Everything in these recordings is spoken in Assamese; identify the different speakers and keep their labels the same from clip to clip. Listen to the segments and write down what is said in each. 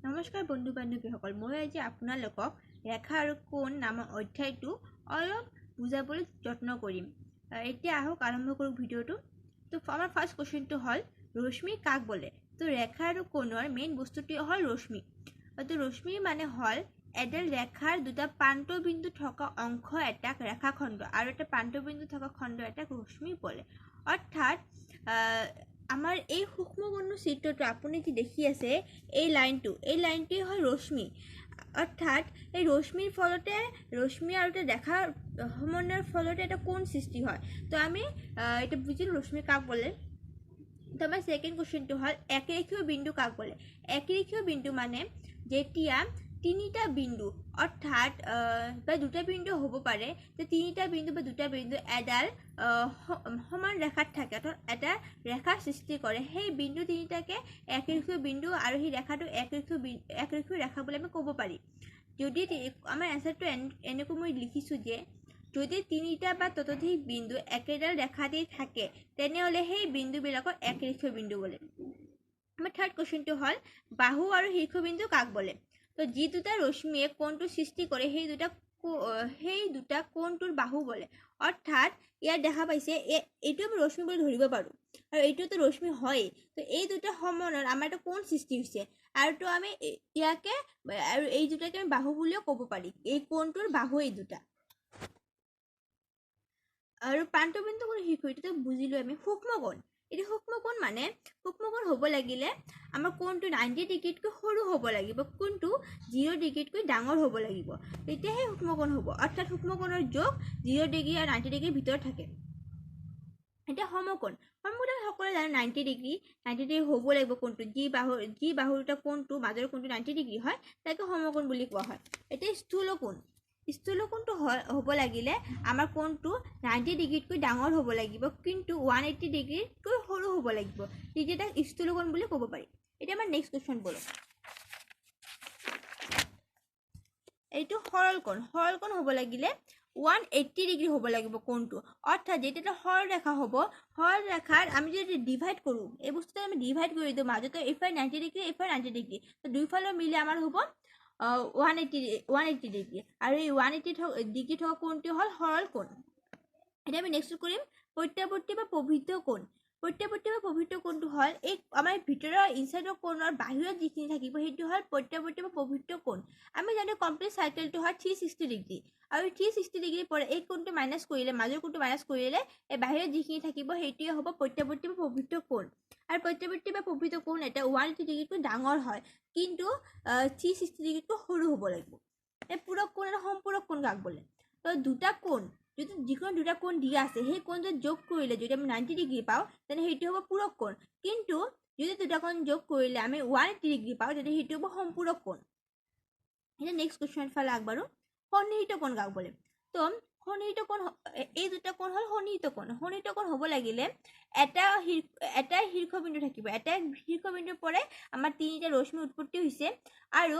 Speaker 1: নমস্কাৰ বন্ধু বান্ধৱীসকল, মই আজি আপোনালোকক ৰেখা আৰু কোণ নামৰ অধ্যায়টো অলপ বুজাবলৈ যত্ন কৰিম। এতিয়া আহক আৰম্ভ কৰোঁ ভিডিঅ'টো। তো আমাৰ ফাৰ্ষ্ট কুৱেশ্যনটো হ'ল ৰশ্মি কাক বোলে। তো ৰেখা আৰু কোণৰ মেইন বস্তুটো হ'ল ৰশ্মি। তো ৰশ্মি মানে হ'ল এডাল ৰেখাৰ দুটা প্ৰান্তবিন্দু থকা অংশ এটাক ৰেখাখণ্ড আৰু এটা প্ৰান্তবিন্দু থকা খণ্ড এটাক ৰশ্মি বোলে। অৰ্থাৎ আমাৰ এই সূক্ষ্মকোণৰ চিত্ৰটো আপুনি যি দেখি আছে এই লাইনটোৱে হ'ল ৰশ্মি। অৰ্থাৎ এই ৰশ্মিৰ ফলতে ৰশ্মি আৰু এটা ৰেখাৰ সমন্বয়ৰ ফলতে এটা কোণ সৃষ্টি হয়। তো আমি এটা বুজিলোঁ ৰশ্মি কাক বোলে। তো আমাৰ ছেকেণ্ড কুৱেশ্যনটো হ'ল একৰেখীয় বিন্দু কাক বোলে। একৰেখীয় বিন্দু মানে যেতিয়া তিনিটা বিন্দু অৰ্থাৎ বা দুটা বিন্দু হ'ব পাৰে, যে তিনিটা বিন্দু বা দুটা বিন্দু এডাল সমান ৰেখাত থাকে, অৰ্থাৎ এটা ৰেখাৰ সৃষ্টি কৰে। সেই বিন্দু তিনিটাকে একৰেখীয় বিন্দু আৰু সেই ৰেখাটো একৰেখীয় ৰেখা বুলি আমি ক'ব পাৰি। যদি আমাৰ এনচাৰটো এনেকৈ মই লিখিছোঁ যে যদি তিনিটা বা ততোধিক বিন্দু একেডাল ৰেখাতেই থাকে তেনেহ'লে সেই বিন্দুবিলাকক একৰেখীয় বিন্দু বোলে। আমাৰ থাৰ্ড কুৱেশ্যনটো হ'ল বাহু আৰু শীৰ্ষবিন্দু কাক বোলে। তো যি দুটা ৰশ্মিয়ে কোণটো সৃষ্টি কৰে সেই দুটা কোণটোৰ বাহু বোলে। অৰ্থাৎ ইয়াত দেখা পাইছে এইটো আমি ৰশ্মি বুলি ধৰিব পাৰোঁ আৰু এইটোতো ৰশ্মি হয়েই। তো এই দুটা সমন্বয়ত আমাৰ এটা কোণ সৃষ্টি হৈছে আৰু তো আমি ইয়াকে আৰু এই দুটাকে আমি বাহু বুলিও ক'ব পাৰি। এই কোণটোৰ বাহু এই দুটা। আৰু প্ৰান্তবিন্দু কোণ শীৰ্ষ এইটোতো বুজিলোঁ আমি। সূক্ষ্মকোণ, এতিয়া সূক্ষ্মকোণ মানে সূক্ষ্মকোণ হ'ব লাগিলে আমাৰ কোণটো 90 ডিগ্ৰীতকৈ সৰু হ'ব লাগিব, কোণটো 0 ডিগ্ৰীতকৈ ডাঙৰ হ'ব লাগিব, তেতিয়াহে সূক্ষ্মকোণ হ'ব। অৰ্থাৎ সূক্ষ্মকোণৰ যোগ 0 ডিগ্ৰী আৰু 90 ডিগ্ৰীৰ ভিতৰত থাকে। এতিয়া সমকোণ সকলোৱে জানে 90 ডিগ্ৰী হ'ব লাগিব কোণটো। যি বাহুৰ দুটা কোণটো মাজৰ কোণটো 90 ডিগ্ৰী হয় তাকে সমকোণ বুলি কোৱা হয়। এতিয়া স্থূলকোণটো হ'ব লাগিলে আমাৰ কোণটো 90 ডিগ্ৰীতকৈ ডাঙৰ হ'ব লাগিব, কিন্তু 180 ডিগ্ৰীতকৈ সৰু হ'ব লাগিব, তেতিয়া তাক স্থূলকোণ বুলি ক'ব পাৰি। এতিয়া আমাৰ নেক্সট কুৱেশ্যন বলক। এইটো সৰল কোণ হ'ব লাগিলে 180 ডিগ্ৰী হ'ব লাগিব কোণটো। অৰ্থাৎ যেতিয়া এটা সৰল ৰেখা হ'ব, সৰল ৰেখাৰ আমি যদি ডিভাইড কৰোঁ, এই বস্তুটো আমি ডিভাইড কৰি দিওঁ, মাজতে এইফালে 90 ডিগ্ৰী এইফালে 90 ডিগ্ৰী, তো দুইফালে মিলি আমাৰ হ'ব 180 ডিগ্ৰী, আৰু এই 180 ডিগ্ৰী থকা কোণটো হ'ল সৰল কোণ। এতিয়া আমি নেক্সট কৰিম প্ৰত্যাৱৰ্তী বা প্ৰবৃদ্ধ কোণ। প্ৰত্যাৱৰ্তী বা প্ৰবৃদ্ধ কোণটো হ'ল এই আমাৰ ভিতৰৰ ইনচাইডৰ কোণৰ বাহিৰত যিখিনি থাকিব সেইটো হ'ল প্ৰত্যাৱৰ্তী বা প্ৰবৃদ্ধ কোণ। আমি জানো কমপ্লিট চাৰ্কেলটো হয় 360 ডিগ্ৰী, আৰু 360 ডিগ্ৰীৰ পৰা এই কোণটো মাইনাছ কৰিলে, মাজৰ কোণটো মাইনাছ কৰিলে এই বাহিৰত যিখিনি থাকিব সেইটোৱে হ'ব প্ৰত্যাৱৰ্তী বা প্ৰবৃদ্ধ কোণ। আৰু প্ৰত্যাৱৰ্তী বা প্ৰবৃদ্ধ কোণ এটা 180 ডিগ্ৰীতকৈ ডাঙৰ হয়, কিন্তু 360 ডিগ্ৰীতকৈ সৰু হ'ব লাগিব। এই পূৰক কোণ আৰু সম্পূৰক কোণ কাক বোলে। তো দুটা কোণ যদি যিকোনো দুটা কোণ দিয়া আছে সেই কোণটো যোগ কৰিলে যদি আমি 90 ডিগ্ৰী পাওঁ তেনে সেইটো হ'ব পূৰক কোণ, কিন্তু যদি দুটা কোণ যোগ কৰিলে আমি 180 ডিগ্ৰী পাওঁ তেতিয়া সেইটো হ'ব সম্পূৰক কোণ। এতিয়া নেক্সট কুৱেশ্যন ফালে আগবাঢ়ো। সন্নিহিত কোণ কাক বোলে। তো সন্নিহিত কোণ, এই দুটা কোণ হ'ল সন্নিহিত কোণ। সন্নিহিত কোণ হ'ব লাগিলে এটা শীৰ্ষবিন্দু থাকিব, এটা শীৰ্ষবিন্দুৰ পৰাই আমাৰ তিনিটা ৰশ্মি উৎপত্তি হৈছে, আৰু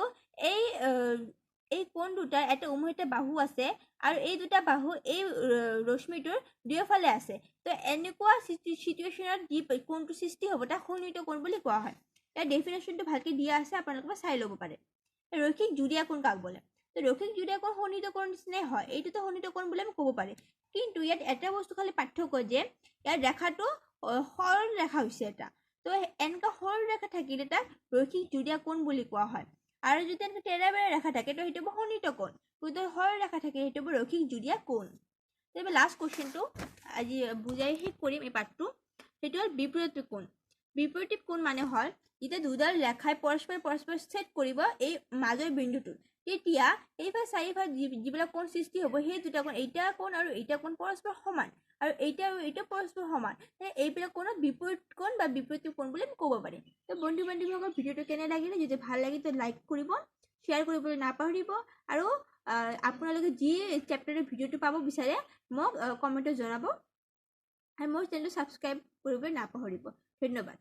Speaker 1: এই কোণ দুটাৰ এটা উভয়তে বাহু আছে, আৰু এই দুটা বাহু এই ৰশ্মিটোৰ দুয়োফালে আছে। তো এনেকুৱা চিটুৱেশ্যনত যি কোণটো সৃষ্টি হ'ব তাক সন্নিহিত কোণ বুলি কোৱা হয়। ইয়াৰ ডেফিনেশ্যনটো ভালকৈ দিয়া আছে, আপোনালোকে চাই ল'ব পাৰে। ৰৈখিক জুৰীয়া কোণ কাক বোলে। তো ৰৈখিক জুৰীয়া কোণ সন্নিহিত কোণ নিচিনাই হয়, এইটোতো সন্নিহিত কোণ বুলি আমি ক'ব পাৰি, কিন্তু ইয়াত এটা বস্তু খালি পাৰ্থক্য যে ইয়াৰ ৰেখাটো সৰল ৰেখা হৈছে এটা। তো এনেকুৱা সৰল ৰেখা থাকিলে তাক ৰৈখিক জুৰীয়া কোণ বুলি কোৱা হয়, আৰু যদি এনেকৈ তেৰা-বেৰা ৰেখা থাকে তো সেইটো হ'ব সন্নিহিত কোণ, কিন্তু সৰল ৰেখা থাকে সেইটো হ'ব ৰৈখিক জুৰীয়া কোণ। এইবাৰ লাষ্ট কুৱেশ্যনটো আজি বুজাই শেষ কৰিম এই পাৰ্টটো, সেইটো হ'ল বিপৰীত কোণ। বিপৰীত কোণ মানে হ'ল যেতিয়া দুডাল ৰেখাই পৰস্পৰ ছেদ কৰিব এই মাজৰ বিন্দুটোত, তেতিয়া এইফালে চাৰিফালে যিবিলাক কোণ সৃষ্টি হ'ব সেই দুটা কোণ, এইটা কোণ আৰু এইটা কোণ পৰস্পৰ সমান, আৰু এইটা পৰস্পৰ সমান, এইবিলাক কোণক বিপৰীত কোণ বা বিপৰীত কোণ বুলি ক'ব পাৰি। তো বন্ধু বান্ধৱীসকল ভিডিঅ'টো কেনে লাগিলে, যদি ভাল লাগে তো লাইক কৰিব, শ্বেয়াৰ কৰিবলৈ নাপাহৰিব, আৰু আপোনালোকে যি চেপ্টাৰৰ ভিডিঅ'টো পাব বিচাৰে মোক কমেণ্টত জনাব, আৰু মোৰ চেনেলটো ছাবস্ক্ৰাইব কৰিবলৈ নাপাহৰিব। ধন্যবাদ।